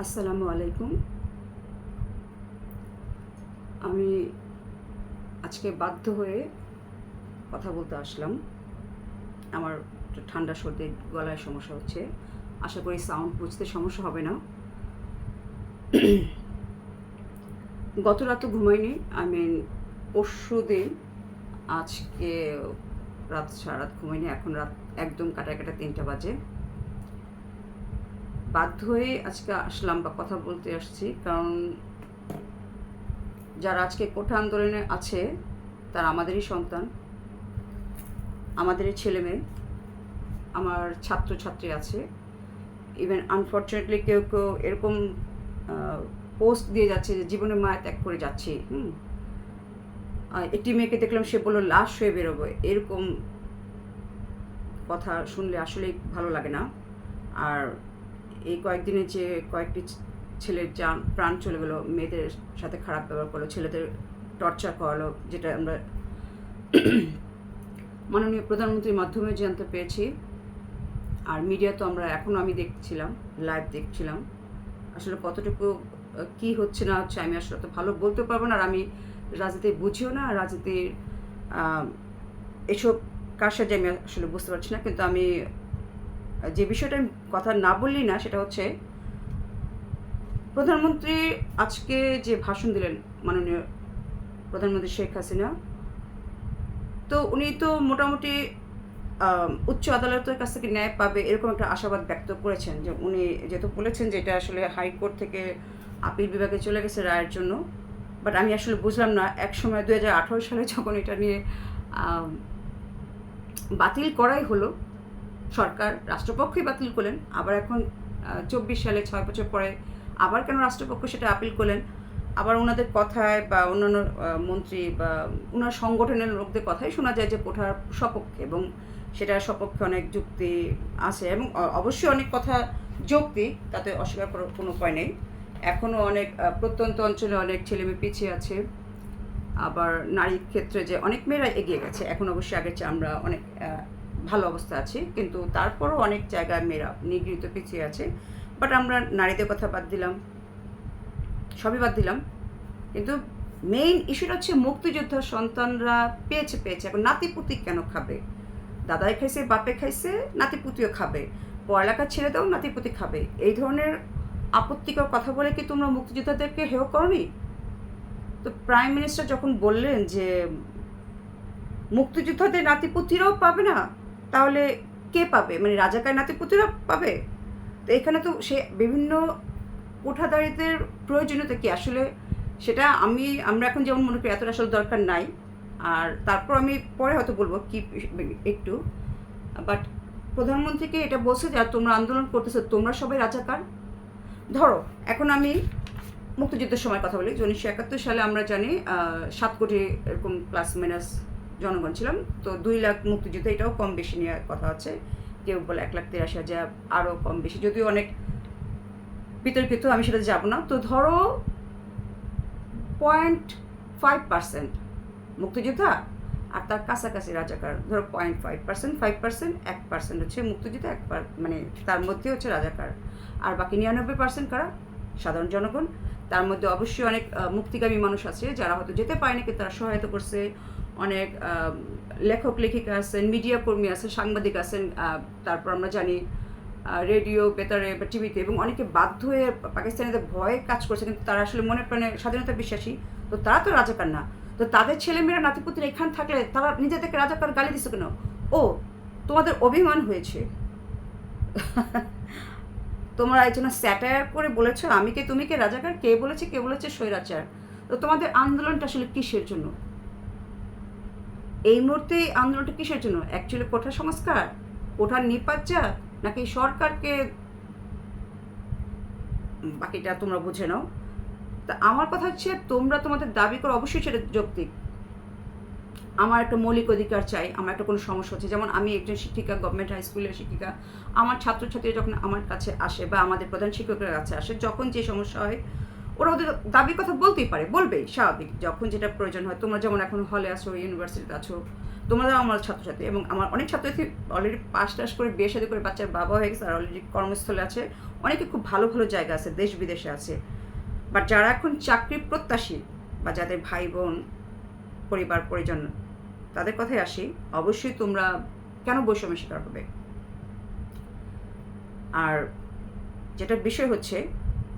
আসসালামু আলাইকুম। আমি আজকে বাধ্য হয়ে কথা বলতে আসলাম। আমার একটু ঠান্ডা সর্দি গলায় সমস্যা হচ্ছে। আশা করি সাউন্ড বুঝতে সমস্যা হবে না। গত রাতও ঘুমাইনি। পরশুদিন আজকে সারা রাত ঘুমাইনি। এখন রাত একদম কাটা 3টা বাজে। বাধ্য হয়ে আজকে আসলাম বা কথা বলতে আসছি, কারণ যারা আজকে কোঠা আন্দোলনে আছে তারা আমাদেরই সন্তান, আমাদেরই ছেলেমেয়ে, আমার ছাত্রছাত্রী আছে। ইভেন আনফর্চুনেটলি কেউ কেউ এরকম পোস্ট দিয়ে যাচ্ছে যে জীবনে মায়া ত্যাগ করে যাচ্ছি। একটি মেয়েকে দেখলাম, সে বললো লাশ হয়ে বেরোবো। এরকম কথা শুনলে আসলেই ভালো লাগে না। আর এই কয়েকদিনে যে কয়েকটি ছেলের প্রাণ চলে গেলো, মেয়েদের সাথে খারাপ ব্যবহার করলো, ছেলেদের টর্চার করালো, যেটা আমরা মাননীয় প্রধানমন্ত্রীর মাধ্যমে জানতে পেরেছি। আর মিডিয়া তো আমি দেখছিলাম, লাইভ দেখছিলাম। আসলে কতটুকু কি হচ্ছে না হচ্ছে আমি আসলে তো ভালো বলতে পারবো না। আর আমি রাজনীতি বুঝিও না, রাজনীতির এসব কার সাথে আমি আসলে বুঝতে পারছি না। কিন্তু আমি যে বিষয়টা আমি কথা না বললেই না, সেটা হচ্ছে প্রধানমন্ত্রী আজকে যে ভাষণ দিলেন, মাননীয় প্রধানমন্ত্রী শেখ হাসিনা, তো উনি তো মোটামুটি উচ্চ আদালতের কাছ থেকে ন্যায় পাবে এরকম একটা আশাবাদ ব্যক্ত করেছেন। যে উনি যেহেতু বলেছেন যে এটা আসলে হাইকোর্ট থেকে আপিল বিভাগে চলে গেছে রায়ের জন্য। বাট আমি আসলে বুঝলাম না, একসময় 2018 সালে যখন এটা নিয়ে বাতিল করাই হলো, সরকার রাষ্ট্রপক্ষই বাতিল করলেন, আবার এখন 24 সালে 6 বছর পরে আবার কেন রাষ্ট্রপক্ষ সেটা আপিল করলেন? আবার ওনাদের কথায় বা অন্যান্য মন্ত্রী বা ওনার সংগঠনের লোকদের কথাই শোনা যায় যে কোঠার সপক্ষে, এবং সেটা সপক্ষে অনেক যুক্তি আছে, এবং অবশ্যই অনেক কথা যৌক্তিক, তাতে অস্বীকার করার কোনো উপায় নেই। এখনও অনেক প্রত্যন্ত অঞ্চলে অনেক ছেলেমেয়ে পিছিয়ে আছে। আবার নারীর ক্ষেত্রে যে অনেক মেয়েরা এগিয়ে গেছে, এখন অবশ্যই আগের চেয়ে আমরা অনেক ভালো অবস্থা আছি, কিন্তু তারপরও অনেক জায়গায় মেয়েরা নিগৃহীত পিছিয়ে আছে। বাট আমরা নারীদের কথা বাদ দিলাম, সবই বাদ দিলাম, কিন্তু মেইন ইস্যুটা হচ্ছে মুক্তিযোদ্ধার সন্তানরা পেয়েছে। এখন নাতিপুতি কেন খাবে? দাদাই খাইছে, বাপে খাইছে, নাতিপুতিও খাবে। পড়ালেখা ছেড়ে দাও, নাতিপুতি খাবে। এই ধরনের আপত্তিকর কথা বলে কি তোমরা মুক্তিযোদ্ধাদেরকে হেয় করনি? তো প্রাইম মিনিস্টার যখন বললেন যে মুক্তিযোদ্ধাদের নাতিপুতিরাও পাবে না, তাহলে কে পাবে? মানে রাজাকার নাতিপুতিরা পাবে? তো এখানে তো সে বিভিন্ন কোঠাদারিদের প্রয়োজনীয়তা কি আসলে, সেটা আমরা এখন যেমন মনে করি এতটা আসলে দরকার নাই। আর তারপর আমি পরে হয়তো বলবো কি একটু। বাট প্রধানমন্ত্রীকে এটা বলছে যে তোমরা আন্দোলন করতেছো, তোমরা সবাই রাজাকার। ধরো এখন আমি মুক্তিযুদ্ধের সময় কথা বলি, 1971 সালে আমরা জানি 7 কোটি এরকম প্লাস মাইনাস জনগণ ছিলাম। তো 2 লাখ মুক্তিযুদ্ধ, এটাও কম বেশি নিয়ে কথা আছে। কেউ বলে 1,83,000, আরও কম বেশি, যদিও অনেক বিতর্কিত, আমি সেটা যাব না। তো ধরো 0.5% মুক্তিযোদ্ধা, আর তার কাছাকাছি রাজাকার ধরো 0.5%, 5%, 1% হচ্ছে মুক্তিযোদ্ধা, মানে তার মধ্যে হচ্ছে রাজাকার। আর বাকি 99% কারা? সাধারণ জনগণ। তার মধ্যে অবশ্যই অনেক মুক্তিগামী মানুষ আছে যারা হয়তো যেতে পারেনি, কিন্তু তারা সহায়তা করছে। অনেক লেখক লেখিকা আছেন, মিডিয়া কর্মী আছে, সাংবাদিক আছেন। তারপর আমরা জানি রেডিও, বেতারে বা টিভিতে, এবং অনেকে বাধ্য হয়ে পাকিস্তানিদের ভয়ে কাজ করছে, কিন্তু তারা আসলে মনে প্রাণে স্বাধীনতা বিশ্বাসী। তো তারা তো রাজাকার না। তো তাদের ছেলেমেয়েরা নাতিপুতিরা এখানে থাকলে তারা নিজেদেরকে রাজাকার গালি দিচ্ছে কেন? ও, তোমাদের অভিমান হয়েছে। তোমরা এই জন্য স্যাটায়ার করে বলেছ আমি কে তুমি কে রাজাকার, কে বলেছে স্বৈরাচার। তো তোমাদের আন্দোলনটা আসলে কিসের জন্য? এই মুহূর্তে আন্দোলনটা কিসের জন্য? অ্যাকচুয়ালি কোঠা সংস্কার, কোঠার নিপাত যাক, নাকি সরকারকে? বাকিটা তোমরা বুঝে নাও। তা আমার কথা হচ্ছে, তোমরা তোমাদের দাবি করো, অবশ্যই সেটা যৌক্তিক। আমার একটা মৌলিক অধিকার চাই, আমার একটা কোনো সমস্যা হচ্ছে, যেমন আমি একজন শিক্ষিকা, গভর্নমেন্ট হাই স্কুলের শিক্ষিকা। আমার ছাত্রছাত্রীরা যখন আমার কাছে আসে বা আমাদের প্রধান শিক্ষকের কাছে আসে, যখন যে সমস্যা হয়, ওরা ওদের দাবির কথা বলতেই পারে, বলবেই, স্বাভাবিক, যখন যেটা প্রয়োজন হয়। তোমরা যেমন এখন হলে আছো, ইউনিভার্সিটিতে আছো, তোমরা আমার ছাত্রছাত্রী, এবং আমার অনেক ছাত্রছাত্রী অলরেডি পাস টাস করে বিয়ে শাদী করে বাচ্চার বাবা হয়ে গেছে, আর অলরেডি কর্মস্থলে আছে, অনেকে খুব ভালো ভালো জায়গা আছে, দেশ বিদেশে আছে। বাট যারা এখন চাকরি প্রত্যাশী বা যাদের ভাই বোন পরিবার পরিজন, তাদের কথায় আসি, অবশ্যই তোমরা কেন বৈষম্যের শিকার হবে। আর যেটা বিষয় হচ্ছে,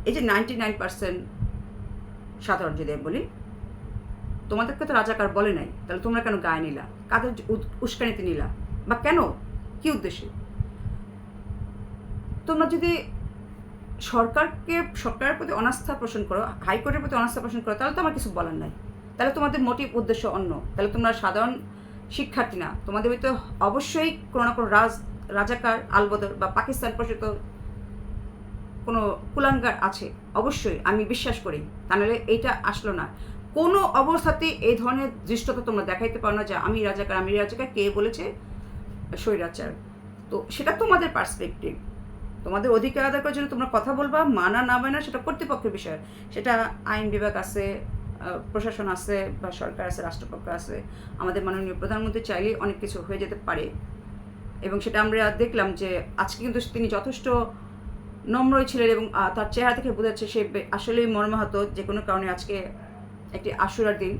এই যে 99% সাধারণ যদি বলি, তোমাদেরকে তো রাজাকার বলে নাই, তাহলে তোমরা কেন গায়ে নিলা? কাদের উস্কানিতে নিলা? বা কেন, কি উদ্দেশ্যে? তোমরা যদি সরকারের প্রতি অনাস্থা পোষণ করো, হাইকোর্টের প্রতি অনাস্থা পোষণ করো, তাহলে তো আমার কিছু বলার নাই। তাহলে তোমাদের মোটিভ উদ্দেশ্য অন্য। তাহলে তোমরা সাধারণ শিক্ষার্থী না, তোমাদের ভিতরে অবশ্যই কোনো না কোনো রাজাকার আলবদর বা পাকিস্তান প্রসূত কোনো কুলাঙ্গার আছে, অবশ্যই আমি বিশ্বাস করি। তা নাহলে এইটা আসলো না। কোনো অবস্থাতেই এই ধরনের দৃষ্টতা তোমরা দেখাইতে পারো না যে আমি রাজাকার, কে বলেছে স্বৈরাচার। তো সেটা তোমাদের পার্সপেক্টিভ, তোমাদের অধিকার আদায় করার জন্য তোমরা কথা বলবা, মানা না মানা সেটা কর্তৃপক্ষের বিষয়। সেটা আইন বিভাগ আছে, প্রশাসন আছে, বা সরকার আছে, রাষ্ট্রপক্ষ আছে। আমাদের মাননীয় প্রধানমন্ত্রী চাইলেই অনেক কিছু হয়ে যেতে পারে, এবং সেটা আমরা দেখলাম যে আজকে কিন্তু তিনি যথেষ্ট নম্রই ছিলেন, এবং তার চেহারা থেকে বোঝা যাচ্ছে সে আসলেই মর্মাহত। যে কোনো কারণে আজকে একটি আশুরার দিন,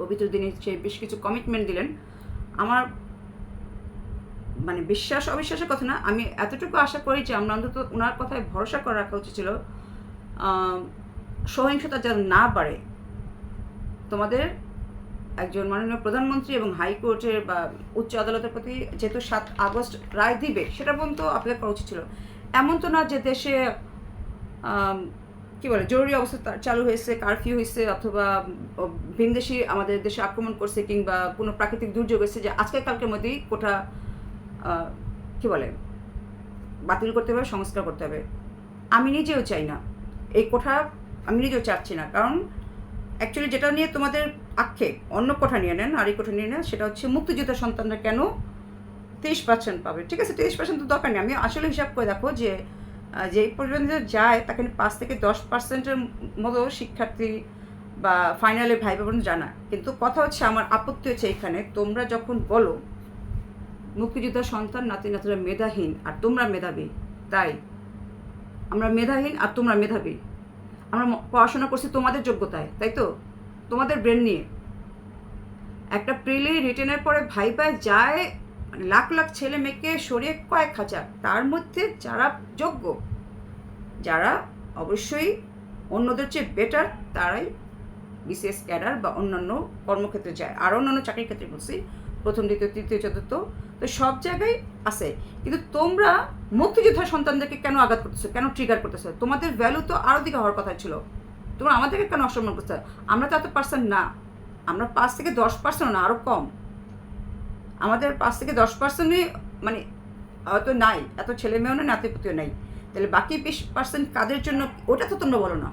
পবিত্র দিনে সে বেশ কিছু কমিটমেন্ট দিলেন। আমার মানে বিশ্বাস অবিশ্বাসের কথা না, আমি এতটুকু আশা করি যে আমরা অন্তত ওনার কথায় ভরসা করে রাখা উচিত ছিল, সহিংসতা যেন না বাড়ে। তোমাদের একজন মাননীয় প্রধানমন্ত্রী এবং হাইকোর্টের বা উচ্চ আদালতের প্রতি যেহেতু 7 আগস্ট রায় দিবে, সেটা পর্যন্ত অপেক্ষা করা উচিত ছিল। এমন তো না যে দেশে কী বলে জরুরি অবস্থা চালু হয়েছে, কারফিউ হয়েছে, অথবা ভিনদেশি আমাদের দেশে আক্রমণ করছে, কিংবা কোনো প্রাকৃতিক দুর্যোগ হয়েছে যে আজকে কালকের মধ্যেই কোটা কী বলে বাতিল করতে হবে, সংস্কার করতে হবে। আমি নিজেও চাই না এই কোঠা, আমি নিজেও চাচ্ছি না। কারণ অ্যাকচুয়ালি যেটা নিয়ে তোমাদের আক্ষেপ, অন্য কোঠা নিয়ে নেন আর এই কোঠা নিয়ে নেন, সেটা হচ্ছে মুক্তিযোদ্ধা সন্তানরা কেন 30% পাবে। ঠিক আছে, 30% তো দরকার নেই। আমি আসলে হিসাব করে দেখো যে যেই পর্যন্ত যায় তাকে 5 থেকে 10%-এর মতো শিক্ষার্থী বা ফাইনালে ভাই বোন জানা। কিন্তু কথা হচ্ছে, আমার আপত্তি হচ্ছে এখানে, তোমরা যখন বলো মুক্তিযোদ্ধার সন্তান নাতি নাতিরা মেধাহীন আর তোমরা মেধাবী, তাই আমরা মেধাহীন আর তোমরা মেধাবী। আমরা পড়াশোনা করছি তোমাদের যোগ্যতায়, তাই তো, তোমাদের ব্রেন নিয়ে। একটা প্রিলি রিটেনের পরে ভাইভায় যায় মানে লাখ লাখ ছেলে মেয়েকে সরিয়ে কয়েক হাজার, তার মধ্যে যারা যোগ্য, যারা অবশ্যই অন্যদের চেয়ে বেটার, তারাই বিসিএস ক্যাডার বা অন্যান্য কর্মক্ষেত্রে যায়। আর অন্যান্য চাকরির ক্ষেত্রে বলছি, প্রথম দ্বিতীয় তৃতীয় চতুর্থ, তো সব জায়গায় আছে। কিন্তু তোমরা মুক্তিযোদ্ধার সন্তানদেরকে কেন আঘাত করতেছো, কেন ট্রিগার করতেছো? তোমাদের ভ্যালু তো আরও দিকে হওয়ার কথা ছিল, তোমরা আমাদেরকে কেন অসম্মান করতে? আমরা তো এত পার্সেন্ট না, আমরা 5 থেকে 10% না, আরও কম। আমাদের 5 থেকে 10%ই মানে হয়তো নাই, এত ছেলে মেয়েও না, নাতিপুতিও নাই। তাহলে বাকি 20% কাদের জন্য, ওটা তো তোমরা বলো না।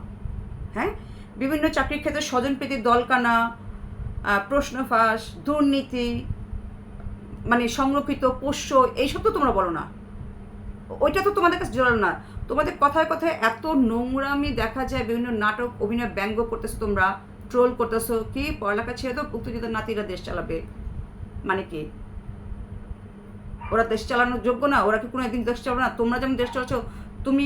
হ্যাঁ, বিভিন্ন চাকরির ক্ষেত্রে স্বজনপ্রীতির দলকানা, প্রশ্ন ফাঁস, দুর্নীতি, মানে সংরক্ষিত পোষ্য, এইসব তো তোমরা বলো না। ওইটা তো তোমাদের কাছে জোরালো না। তোমাদের কথায় কথায় এত নোংরামি দেখা যায়, বিভিন্ন নাটক অভিনয় ব্যঙ্গ করতেছো, তোমরা ট্রোল করতেছো। কি পড়ালেখা ছেড়ে তো মুক্তিযোদ্ধার নাতিরা দেশ চালাবে, মানে কি ওরা দেশ চালানোর যোগ্য না? ওরা কি কোনো একদিন দেশ চালাবে না? তোমরা যেমন দেশ চালাচ্ছ, তুমি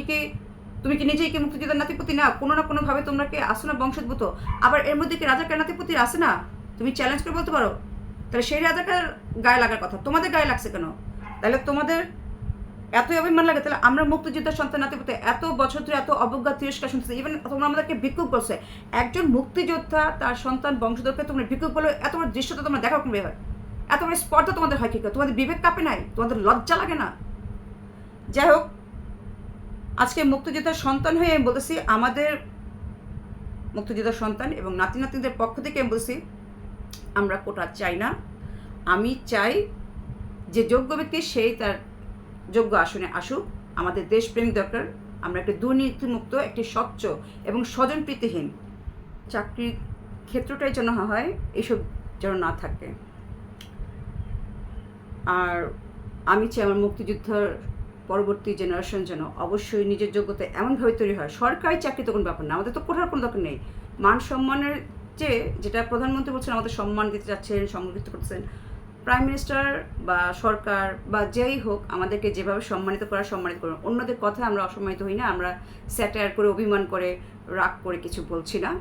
কি নিজেই কি মুক্তিযোদ্ধার নাতিপতি না? কোনো না কোনোভাবে তোমরা কি আসো না বংশোদ্ভূত? আবার এর মধ্যে কি রাজাকার নাতিপতির আসে না? তুমি চ্যালেঞ্জ করে বলতে পারো। তাহলে সেই রাজাকার গায়ে লাগার কথা, তোমাদের গায়ে লাগছে কেন? তাহলে তোমাদের এতই অভিমান লাগে, তাহলে আমরা মুক্তিযোদ্ধার সন্তান নাতিপতি এত বছর ধরে এত অবজ্ঞা তিরস্কার শুনতেছি। ইভেন তোমরা আমাদেরকে ভিক্ষুক বলছে। একজন মুক্তিযোদ্ধা তার সন্তান বংশধরকে তোমরা ভিক্ষুক বলে, এত বড় দৃশ্যটা তোমরা দেখা কমবে হয়, এত বড় স্পর্ধা তোমাদের হয় কি করে? তোমাদের বিবেক কাঁপে নাই? তোমাদের লজ্জা লাগে না? যাই হোক, আজকে মুক্তিযোদ্ধার সন্তান হয়ে আমি বলতেছি, আমাদের মুক্তিযোদ্ধার সন্তান এবং নাতি নাতিদের পক্ষ থেকে আমি বলছি, আমরা কোটা চাই না। আমি চাই যে যোগ্য ব্যক্তি সেই তার যোগ্য আসনে আসুক। আমাদের দেশপ্রেম দরকার। আমরা একটা দুর্নীতিমুক্ত, একটি স্বচ্ছ এবং স্বজনপ্রীতিহীন চাকরির ক্ষেত্রটাই যেন হয়, এইসব যেন না থাকে। আর আমি চাই আমার মুক্তিযুদ্ধের পরবর্তী জেনারেশন যেন অবশ্যই নিজের যোগ্যতা এমনভাবে তৈরি হয়। সরকারি চাকরি তো কোনো ব্যাপার না, আমাদের তো কোঠার কোনো দরকার নেই। মান সম্মানের যেটা প্রধানমন্ত্রী বলছেন, আমাদের সম্মান দিতে যাচ্ছেন, সংরক্ষিত করতেছেন, প্রাইম মিনিস্টার বা সরকার বা যেই হোক আমাদেরকে যেভাবে সম্মানিত করুন। অন্যদের কথা আমরা অসম্মানিত হই না, আমরা স্যাটায়ার করে, অভিমান করে, রাগ করে কিছু বলছি না।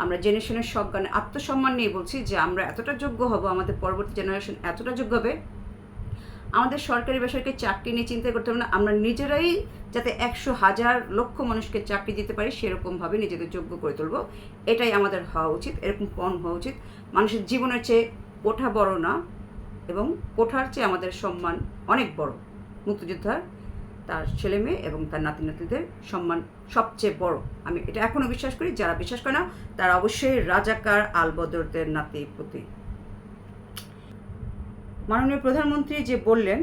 আমরা জেনারেশনের সজ্ঞানে আত্মসম্মান নিয়ে বলছি যে আমরা এতটা যোগ্য হব, আমাদের পরবর্তী জেনারেশন এতটা যোগ্য হবে, আমাদের সরকারি বেসরকারি চাকরি নিয়ে চিন্তা করতে হবে না, আমরা নিজেরাই যাতে 100,000 লক্ষ মানুষকে চাকরি দিতে পারি সেরকমভাবে নিজেদের যোগ্য করে তুলব। এটাই আমাদের হওয়া উচিত, এরকম পণ হওয়া উচিত। মানুষের জীবনের চেয়ে কোঠা বড় না, এবং কোঠার চেয়ে আমাদের সম্মান অনেক বড়। মুক্তিযোদ্ধার, তার ছেলে মেয়ে এবং তার নাতি নাতনিদের সম্মান সবচেয়ে বড়। আমি এটা এখনও বিশ্বাস করি। যারা বিশ্বাস করে না তারা অবশ্যই রাজাকার আলবদরদের নাতি পুতি। মাননীয় প্রধানমন্ত্রী যে বললেন,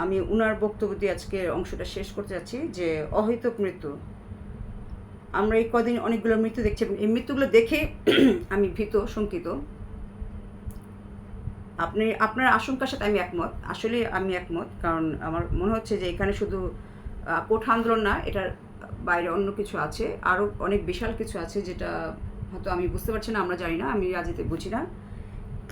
আমি উনার বক্তব্য দিয়ে আজকের অংশটা শেষ করতে যাচ্ছি, যে অহৈতুক মৃত্যু। আমরা এই কদিন অনেকগুলো মৃত্যু দেখছি এবং এই মৃত্যুগুলো দেখে আমি ভীত, শঙ্কিত। আপনার আশঙ্কার সাথে আমি একমত, আসলে আমি একমত। কারণ আমার মনে হচ্ছে যে এখানে শুধু কোঠা আন্দোলন না, এটার বাইরে অন্য কিছু আছে, আরও অনেক বিশাল কিছু আছে যেটা হয়তো আমি বুঝতে পারছি না, আমরা জানি না, আমি রাজিতে বুঝি না।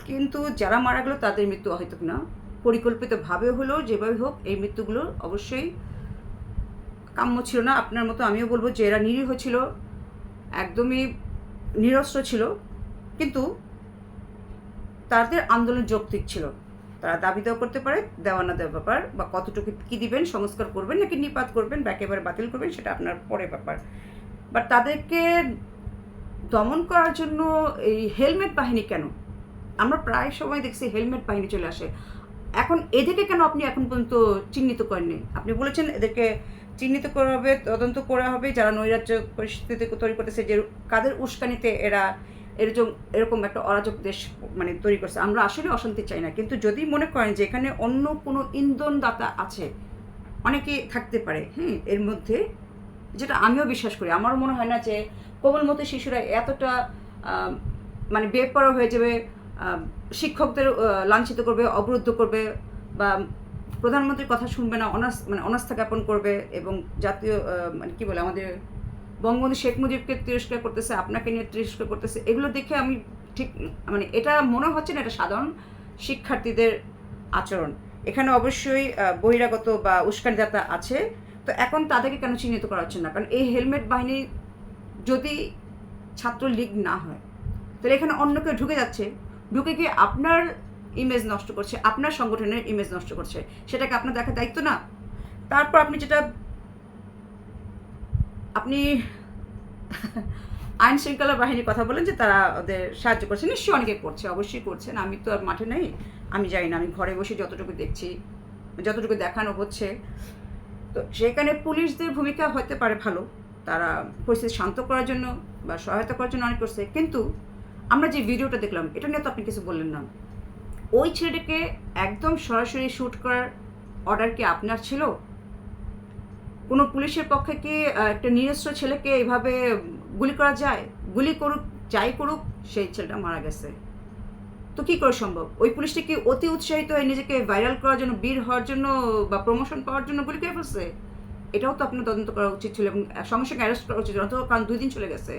কিন্তু যারা মারা গেল তাদের মৃত্যু অহেতুক না, পরিকল্পিতভাবে হলেও যেভাবে হোক এই মৃত্যুগুলো অবশ্যই কাম্য ছিল না। আপনার মতো আমিও বলবো যে এরা নিরীহ ছিল, একদমই নিরস্ত্র ছিল, কিন্তু তাদের আন্দোলন যৌক্তিক ছিল। তারা দাবি দেওয়া করতে পারে, দেওয়া না দেওয়ার ব্যাপার, বা কতটুকু কী দিবেন, সংস্কার করবেন নাকি নিপাত করবেন বা একেবারে বাতিল করবেন সেটা আপনার পরের ব্যাপার। বাট তাদেরকে দমন করার জন্য এই হেলমেট বাহিনী কেন? আমরা প্রায় সময় দেখছি হেলমেট বাহিনী চলে আসে। এখন এদেরকে কেন আপনি এখন পর্যন্ত চিহ্নিত করেননি? আপনি বলেছেন এদেরকে চিহ্নিত করা হবে, তদন্ত করা হবে, যারা নৈরাজ্য পরিস্থিতি তৈরি করতেছে, যে কাদের উস্কানিতে এরা এরকম একটা অরাজক দেশ মানে তৈরি করছে। আমরা আসলে অশান্তি চাই না, কিন্তু যদি মনে করেন যে এখানে অন্য কোনো ইন্ধনদাতা আছে, অনেকে থাকতে পারে এর মধ্যে, যেটা আমিও বিশ্বাস করি। আমারও মনে হয় না যে কোমলমতি শিশুরা এতটা মানে বেপরোয়া হয়ে যাবে, শিক্ষকদের লাঞ্ছিত করবে, অবরুদ্ধ করবে, বা প্রধানমন্ত্রীর কথা শুনবে না, অনাস্থা জ্ঞাপন করবে, এবং জাতীয় মানে কী বলে, আমাদের বঙ্গবন্ধু শেখ মুজিবকে তিরস্কার করতেছে, আপনাকে নিয়ে তিরস্কার করতেছে, এগুলো দেখে আমি ঠিক মানে এটা মনে হচ্ছে না এটা সাধারণ শিক্ষার্থীদের আচরণ। এখানে অবশ্যই বহিরাগত বা উস্কানিদাতা আছে। তো এখন তাদেরকে কেন চিহ্নিত করা হচ্ছে না? কারণ এই হেলমেট বাহিনী যদি ছাত্রলীগ না হয়, তাহলে এখানে অন্য কেউ ঢুকে যাচ্ছে, ঢুকে গিয়ে আপনার ইমেজ নষ্ট করছে, আপনার সংগঠনের ইমেজ নষ্ট করছে, সেটাকে আপনার দেখার দায়িত্ব না? তারপর আপনি আইন শৃঙ্খলা বাহিনীর কথা বলেন যে তারা ওদের সাহায্য করছে, নিশ্চয়ই অনেকে করছে, অবশ্যই করছেন। আমি তো আর মাঠে নেই, আমি জানি না, আমি ঘরে বসে যতটুকু দেখছি, যতটুকু দেখানো হচ্ছে, তো সেখানে পুলিশদের ভূমিকা হতে পারে ভালো, তারা পরিস্থিতি শান্ত করার জন্য বা সহায়তা করার জন্য অনেক করছে। কিন্তু আমরা যে ভিডিওটা দেখলাম, এটা নিয়ে তো আপনি কিছু বললেন না। ওই ছেলেটাকে একদম সরাসরি শ্যুট করার অর্ডার কি আপনার ছিল? কোনো পুলিশের পক্ষে কি একটা নিরস্ত্র ছেলেকে এইভাবে গুলি করা যায়? গুলি করুক, যাই করুক, সেই ছেলেটা মারা গেছে, তো কী করে সম্ভব? ওই পুলিশটি কি অতি উৎসাহিত হয়ে নিজেকে ভাইরাল করার জন্য, বীর হওয়ার জন্য বা প্রমোশন পাওয়ার জন্য গুলি করে ফেলছে? এটাও তো আপনার তদন্ত করা উচিত ছিল এবং সঙ্গে সঙ্গে অ্যারেস্ট করা উচিত, অন্তত কারণ 2 দিন চলে গেছে।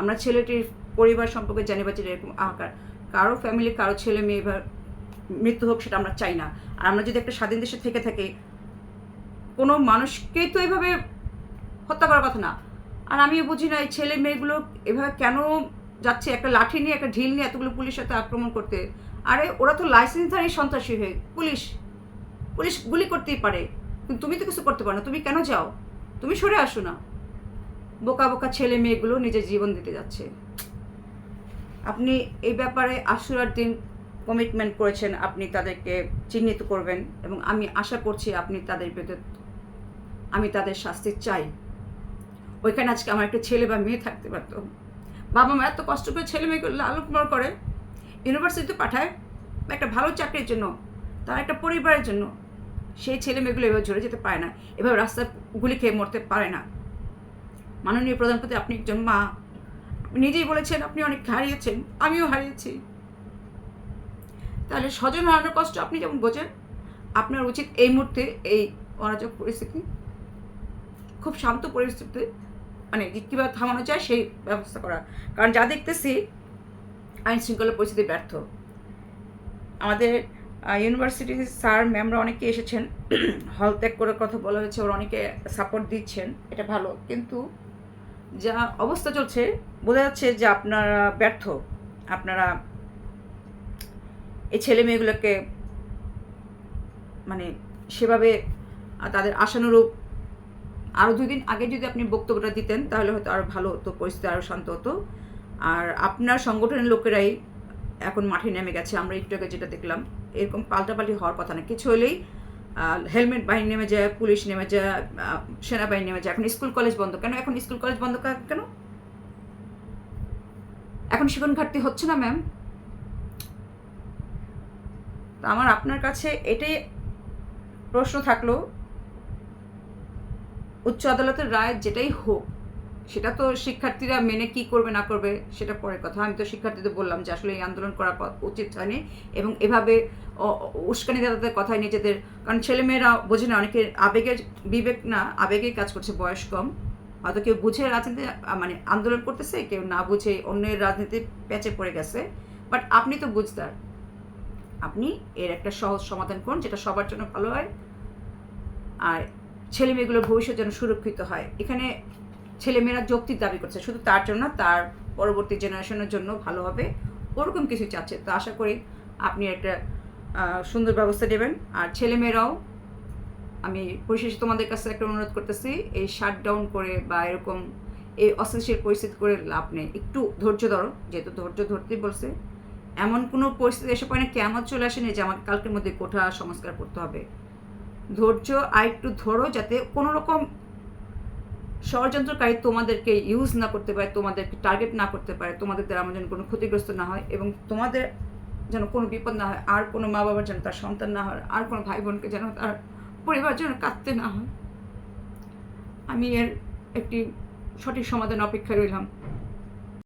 আমরা ছেলেটির পরিবার সম্পর্কে জানি বা এরকম আহাকার, কারো ফ্যামিলি, কারো ছেলে মেয়ে মৃত্যু হোক, সেটা আমরা চাই না। আর আমরা যদি একটা স্বাধীন দেশে থেকে থাকি, কোনো মানুষকেই তো এইভাবে হত্যা করার কথা না। আর আমি বুঝি না এই ছেলে মেয়েগুলো এভাবে কেন যাচ্ছে একটা লাঠি নিয়ে, একটা ঢিল নিয়ে এতগুলো পুলিশের সাথে আক্রমণ করতে। আরে ওরা তো লাইসেন্সধারী সন্ত্রাসী হয়ে, পুলিশ গুলি করতেই পারে, কিন্তু তুমি তো কিছু করতে পারো না, তুমি কেন যাও? তুমি সরে আসো না। বোকা বোকা ছেলে মেয়েগুলো নিজের জীবন দিতে যাচ্ছে। আপনি এই ব্যাপারে আশুরার দিন কমিটমেন্ট করেছেন, আপনি তাদেরকে চিহ্নিত করবেন, এবং আমি আশা করছি আপনি তাদের বিরুদ্ধে, আমি তাদের শাস্তি চাই। ওইখানে আজকে আমার একটা ছেলে বা মেয়ে থাকতে পারত। বাবা মা এত কষ্ট করে ছেলে মেয়েগুলো লালন পালন করে, ইউনিভার্সিটিতে পাঠায় একটা ভালো চাকরির জন্য, তার একটা পরিবারের জন্য। সেই ছেলে মেয়েগুলো এভাবে ঝরে যেতে পারে না, এভাবে রাস্তায় গুলি খেয়ে মরতে পারে না। মাননীয় প্রধানমন্ত্রী, আপনি একজন মা, নিজেই বলেছেন আপনি অনেক হারিয়েছেন, আমিও হারিয়েছি। তাহলে স্বজন হারানোর কষ্ট আপনি যেমন বোঝেন, আপনার উচিত এই মুহূর্তে এই অরাজক পরিস্থিতি, খুব শান্ত পরিস্থিতিতে মানে কীভাবে থামানো যায় সেই ব্যবস্থা করা। কারণ যা দেখতেছি, আইন শৃঙ্খলা পরিস্থিতি ব্যর্থ। আমাদের ইউনিভার্সিটির স্যার ম্যামরা অনেকে এসেছেন, হল ত্যাগ করার কথা বলা হয়েছে, ওরা অনেকে সাপোর্ট দিচ্ছেন, এটা ভালো। কিন্তু যা অবস্থা চলছে বোঝা যাচ্ছে যে আপনারা ব্যর্থ। আপনারা এই ছেলে মেয়েগুলোকে মানে সেভাবে তাদের আশানুরূপ আরও 2 দিন আগে যদি আপনি বক্তব্যটা দিতেন তাহলে হয়তো আরও ভালো হতো, পরিস্থিতি আরও শান্ত হতো। আর আপনার সংগঠনের লোকেরাই এখন মাঠে নেমে গেছে। আমরা একটু আগে যেটা দেখলাম, এরকম পাল্টাপাল্টি হওয়ার কথা না। কিছু হলেই হেলমেট বাহিনী নেমে যায়, পুলিশ নেমে যায়, সেনাবাহিনী নেমে যায়। এখন স্কুল কলেজ বন্ধ কেন? এখন স্কুল কলেজ বন্ধ কেন? এখন শিক্ষণ ঘাটতি হচ্ছে না ম্যাম? তো আমার আপনার কাছে এটাই প্রশ্ন থাকলো, উচ্চ আদালতের রায় যেটাই হোক সেটা তো শিক্ষার্থীরা মেনে কি করবে না করবে সেটা পরের কথা। আমি তো শিক্ষার্থীদের বললাম যে আসলে এই আন্দোলন করা উচিত হয়নি, এবং এভাবে উস্কানি দাদাদের কথায় নিজেদের, কারণ ছেলেমেয়েরা বোঝে না, অনেকে আবেগের বিবেক না, আবেগেই কাজ করছে, বয়স কম, হয়তো কেউ বুঝে রাজনীতি মানে আন্দোলন করতেছে, কেউ না বুঝে অন্যের রাজনীতির প্যাচে পড়ে গেছে। বাট আপনি তো বুঝদার, আপনি এর একটা সহজ সমাধান করুন যেটা সবার জন্য ভালো হয়, আর ছেলে মেয়েগুলোর ভবিষ্যৎ যেন সুরক্ষিত হয়। এখানে ছেলেমেয়েরা যৌক্তিক দাবি করছে, শুধু তার জন্য, তার পরবর্তী জেনারেশনের জন্য ভালো হবে ওরকম কিছু চাচ্ছে। তো আশা করি আপনি একটা সুন্দর ব্যবস্থা দেবেন। আর ছেলেমেয়েরাও, আমি পরিশেষে তোমাদের কাছে একটা অনুরোধ করতেছি, এই শাটডাউন করে বা এরকম এই অস্থিতিশীল পরিস্থিতি করে লাভ নেই। একটু ধৈর্য ধরো, যেহেতু ধৈর্য ধরতেই বলছে। এমন কোনো পরিস্থিতি এসে পড়ে না কেমন চলে আসেনি যে আমাকে কালকের মধ্যে কোঠা সংস্কার করতে হবে। ধৈর্য আর একটু ধরো, যাতে কোনো রকম ষড়যন্ত্রকারী তোমাদেরকে ইউজ না করতে পারে, তোমাদেরকে টার্গেট না করতে পারে, তোমাদের দ্বারা আমার যেন কোনো ক্ষতিগ্রস্ত না হয়, এবং তোমাদের যেন কোনো বিপদ না হয়, আর কোনো মা বাবার যেন তার সন্তান না হয়, আর কোনো ভাই বোনকে যেন তার পরিবার যেন কাঁদতে না হয়। আমি এর একটি সঠিক সমাধান অপেক্ষায় রইলাম।